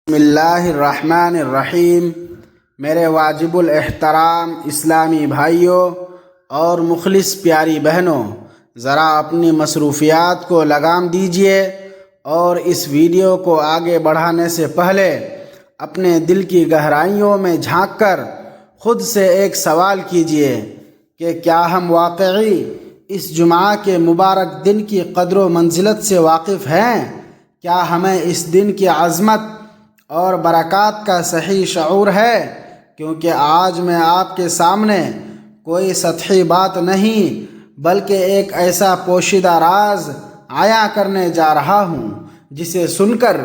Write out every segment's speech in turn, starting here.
بسم اللہ الرحمن الرحیم۔ میرے واجب الاحترام اسلامی بھائیوں اور مخلص پیاری بہنوں، ذرا اپنی مصروفیات کو لگام دیجیے اور اس ویڈیو کو آگے بڑھانے سے پہلے اپنے دل کی گہرائیوں میں جھانک کر خود سے ایک سوال کیجیے کہ کیا ہم واقعی اس جمعہ کے مبارک دن کی قدر و منزلت سے واقف ہیں؟ کیا ہمیں اس دن کی عظمت اور برکات کا صحیح شعور ہے؟ کیونکہ آج میں آپ کے سامنے کوئی سطحی بات نہیں بلکہ ایک ایسا پوشیدہ راز عیاں کرنے جا رہا ہوں جسے سن کر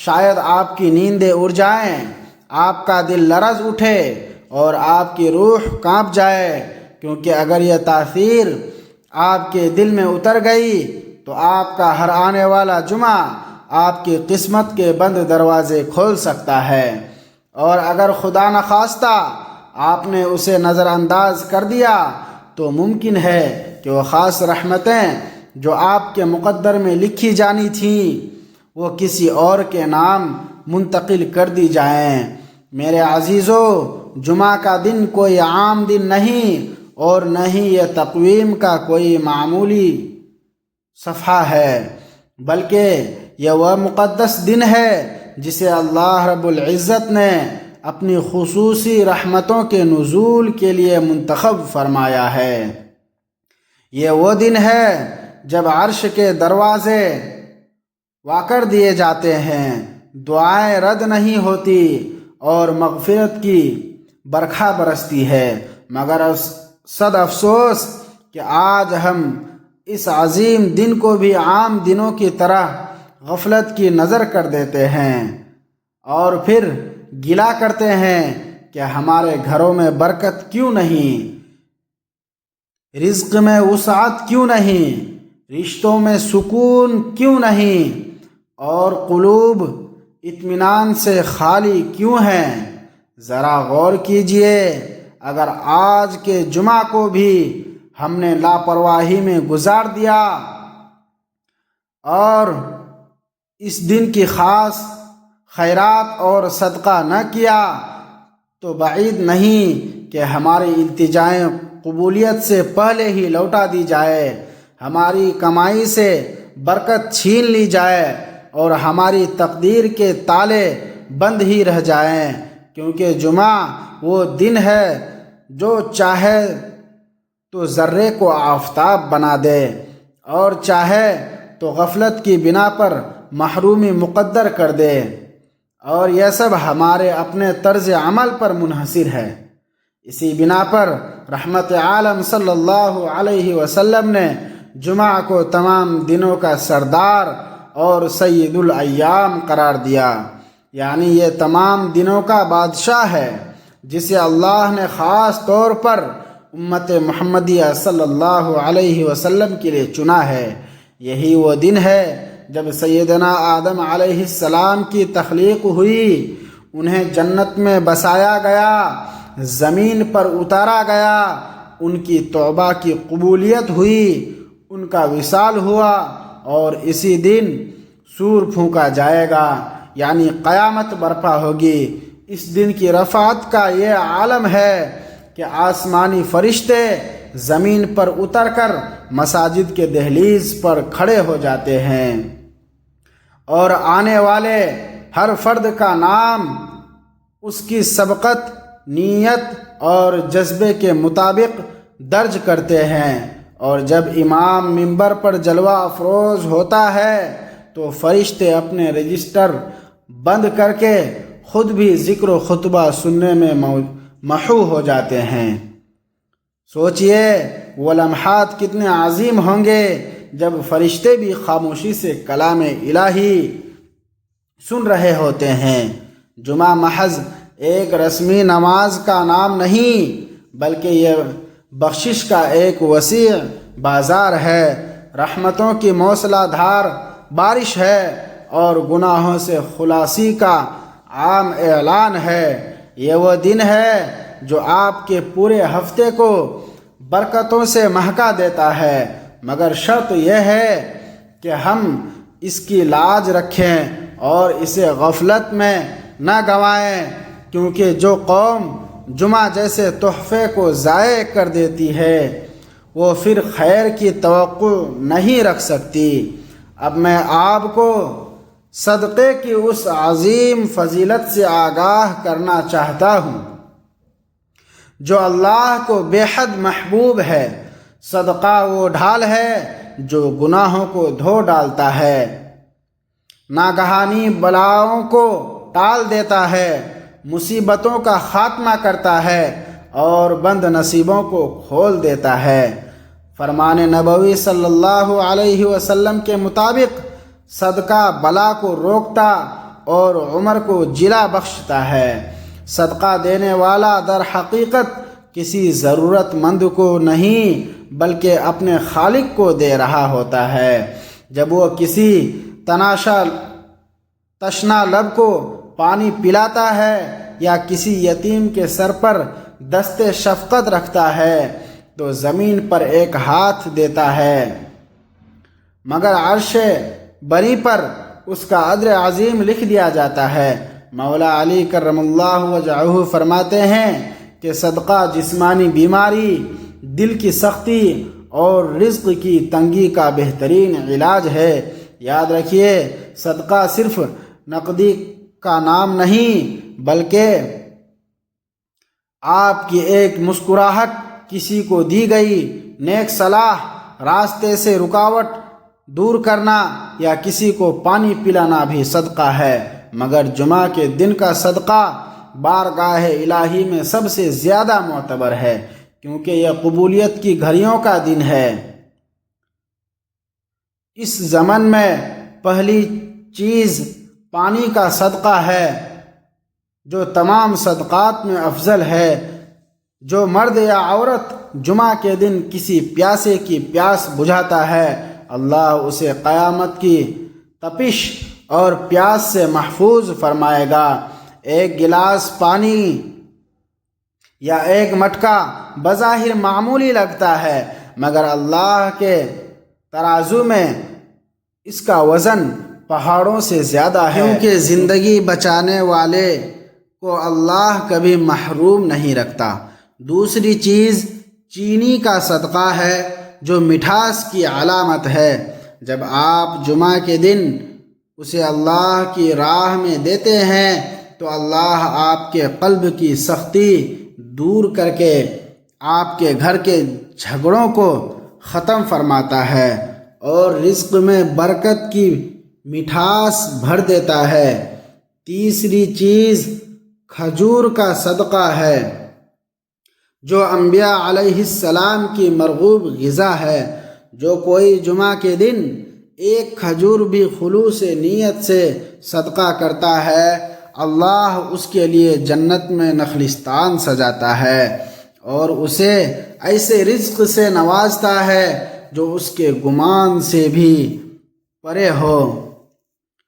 شاید آپ کی نیندیں اڑ جائیں، آپ کا دل لرز اٹھے اور آپ کی روح کانپ جائے، کیونکہ اگر یہ تاثیر آپ کے دل میں اتر گئی تو آپ کا ہر آنے والا جمعہ آپ کی قسمت کے بند دروازے کھول سکتا ہے، اور اگر خدا نخواستہ آپ نے اسے نظر انداز کر دیا تو ممکن ہے کہ وہ خاص رحمتیں جو آپ کے مقدر میں لکھی جانی تھیں وہ کسی اور کے نام منتقل کر دی جائیں۔ میرے عزیزو، جمعہ کا دن کوئی عام دن نہیں اور نہ ہی یہ تقویم کا کوئی معمولی صفحہ ہے، بلکہ یہ وہ مقدس دن ہے جسے اللہ رب العزت نے اپنی خصوصی رحمتوں کے نزول کے لیے منتخب فرمایا ہے۔ یہ وہ دن ہے جب عرش کے دروازے واکر دیے جاتے ہیں، دعائیں رد نہیں ہوتی اور مغفرت کی برکھا برستی ہے، مگر صد افسوس کہ آج ہم اس عظیم دن کو بھی عام دنوں کی طرح غفلت کی نظر کر دیتے ہیں اور پھر گلہ کرتے ہیں کہ ہمارے گھروں میں برکت کیوں نہیں، رزق میں وسعت کیوں نہیں، رشتوں میں سکون کیوں نہیں، اور قلوب اطمینان سے خالی کیوں ہیں۔ ذرا غور کیجئے، اگر آج کے جمعہ کو بھی ہم نے لاپرواہی میں گزار دیا اور اس دن کی خاص خیرات اور صدقہ نہ کیا تو بعید نہیں کہ ہماری التجائیں قبولیت سے پہلے ہی لوٹا دی جائے، ہماری کمائی سے برکت چھین لی جائے اور ہماری تقدیر کے تالے بند ہی رہ جائیں، کیونکہ جمعہ وہ دن ہے جو چاہے تو ذرے کو آفتاب بنا دے اور چاہے تو غفلت کی بنا پر محرومی مقدر کر دے، اور یہ سب ہمارے اپنے طرز عمل پر منحصر ہے۔ اسی بنا پر رحمت عالم صلی اللہ علیہ وسلم نے جمعہ کو تمام دنوں کا سردار اور سید الایام قرار دیا، یعنی یہ تمام دنوں کا بادشاہ ہے جسے اللہ نے خاص طور پر امت محمدیہ صلی اللہ علیہ وسلم کے لیے چنا ہے۔ یہی وہ دن ہے جب سیدنا آدم علیہ السلام کی تخلیق ہوئی، انہیں جنت میں بسایا گیا، زمین پر اتارا گیا، ان کی توبہ کی قبولیت ہوئی، ان کا وصال ہوا، اور اسی دن سور پھونکا جائے گا، یعنی قیامت برپا ہوگی۔ اس دن کی رفعت کا یہ عالم ہے کہ آسمانی فرشتے زمین پر اتر کر مساجد کے دہلیز پر کھڑے ہو جاتے ہیں اور آنے والے ہر فرد کا نام اس کی سبقت، نیت اور جذبے کے مطابق درج کرتے ہیں، اور جب امام منبر پر جلوہ افروز ہوتا ہے تو فرشتے اپنے رجسٹر بند کر کے خود بھی ذکر و خطبہ سننے میں محو ہو جاتے ہیں۔ سوچئے وہ لمحات کتنے عظیم ہوں گے جب فرشتے بھی خاموشی سے کلام الہی سن رہے ہوتے ہیں۔ جمعہ محض ایک رسمی نماز کا نام نہیں بلکہ یہ بخشش کا ایک وسیع بازار ہے، رحمتوں کی موسلا دھار بارش ہے اور گناہوں سے خلاصی کا عام اعلان ہے۔ یہ وہ دن ہے جو آپ کے پورے ہفتے کو برکتوں سے مہکا دیتا ہے، مگر شرط یہ ہے کہ ہم اس کی لاج رکھیں اور اسے غفلت میں نہ گنوائیں، کیونکہ جو قوم جمعہ جیسے تحفے کو ضائع کر دیتی ہے وہ پھر خیر کی توقع نہیں رکھ سکتی۔ اب میں آپ کو صدقے کی اس عظیم فضیلت سے آگاہ کرنا چاہتا ہوں جو اللہ کو بے حد محبوب ہے۔ صدقہ وہ ڈھال ہے جو گناہوں کو دھو ڈالتا ہے، ناگہانی بلاؤں کو ٹال دیتا ہے، مصیبتوں کا خاتمہ کرتا ہے اور بند نصیبوں کو کھول دیتا ہے۔ فرمان نبوی صلی اللہ علیہ وسلم کے مطابق صدقہ بلا کو روکتا اور عمر کو جلا بخشتا ہے۔ صدقہ دینے والا در حقیقت کسی ضرورت مند کو نہیں بلکہ اپنے خالق کو دے رہا ہوتا ہے۔ جب وہ کسی تشنا لب کو پانی پلاتا ہے یا کسی یتیم کے سر پر دست شفقت رکھتا ہے تو زمین پر ایک ہاتھ دیتا ہے، مگر عرش بری پر اس کا اجر عظیم لکھ دیا جاتا ہے۔ مولا علی کرم اللہ وجہہ فرماتے ہیں کہ صدقہ جسمانی بیماری، دل کی سختی اور رزق کی تنگی کا بہترین علاج ہے۔ یاد رکھیے، صدقہ صرف نقدی کا نام نہیں بلکہ آپ کی ایک مسکراہٹ، کسی کو دی گئی نیک صلاح، راستے سے رکاوٹ دور کرنا یا کسی کو پانی پلانا بھی صدقہ ہے۔ مگر جمعہ کے دن کا صدقہ بارگاہ الہی میں سب سے زیادہ معتبر ہے، کیونکہ یہ قبولیت کی گھڑیوں کا دن ہے۔ اس زمن میں پہلی چیز پانی کا صدقہ ہے جو تمام صدقات میں افضل ہے۔ جو مرد یا عورت جمعہ کے دن کسی پیاسے کی پیاس بجھاتا ہے، اللہ اسے قیامت کی تپش اور پیاس سے محفوظ فرمائے گا۔ ایک گلاس پانی یا ایک مٹکا بظاہر معمولی لگتا ہے، مگر اللہ کے ترازو میں اس کا وزن پہاڑوں سے زیادہ ہے، کیونکہ زندگی بچانے والے کو اللہ کبھی محروم نہیں رکھتا۔ دوسری چیز چینی کا صدقہ ہے جو مٹھاس کی علامت ہے۔ جب آپ جمعہ کے دن اسے اللہ کی راہ میں دیتے ہیں تو اللہ آپ کے قلب کی سختی دور کر کے آپ کے گھر کے جھگڑوں کو ختم فرماتا ہے اور رزق میں برکت کی مٹھاس بھر دیتا ہے۔ تیسری چیز کھجور کا صدقہ ہے جو انبیاء علیہ السلام کی مرغوب غذا ہے۔ جو کوئی جمعہ کے دن ایک کھجور بھی خلوص نیت سے صدقہ کرتا ہے، اللہ اس کے لیے جنت میں نخلستان سجاتا ہے اور اسے ایسے رزق سے نوازتا ہے جو اس کے گمان سے بھی پرے ہو۔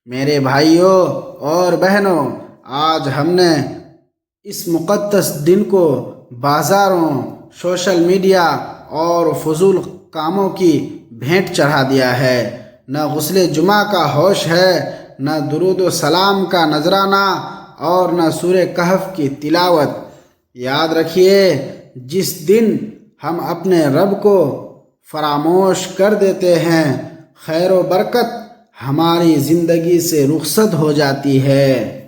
میرے بھائیوں اور بہنوں، آج ہم نے اس مقدس دن کو بازاروں، سوشل میڈیا اور فضول کاموں کی بھیٹ چڑھا دیا ہے۔ نہ غسل جمعہ کا ہوش ہے، نہ درود و سلام کا نذرانہ اور نہ سورہ کہف کی تلاوت۔ یاد رکھیے، جس دن ہم اپنے رب کو فراموش کر دیتے ہیں، خیر و برکت ہماری زندگی سے رخصت ہو جاتی ہے۔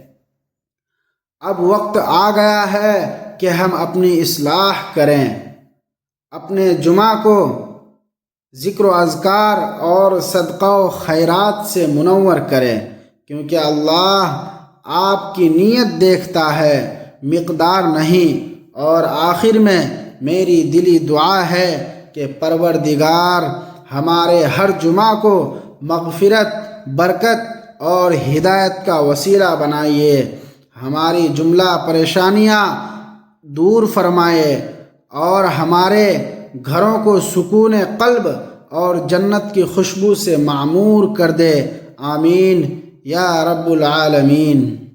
اب وقت آ گیا ہے کہ ہم اپنی اصلاح کریں، اپنے جمعہ کو ذکر و اذکار اور صدقہ و خیرات سے منور کریں، کیونکہ اللہ آپ کی نیت دیکھتا ہے، مقدار نہیں۔ اور آخر میں میری دلی دعا ہے کہ پروردگار ہمارے ہر جمعہ کو مغفرت، برکت اور ہدایت کا وسیلہ بنائیے، ہماری جملہ پریشانیاں دور فرمائے اور ہمارے گھروں کو سکون قلب اور جنت کی خوشبو سے معمور کر دے۔ آمین یا رب العالمین۔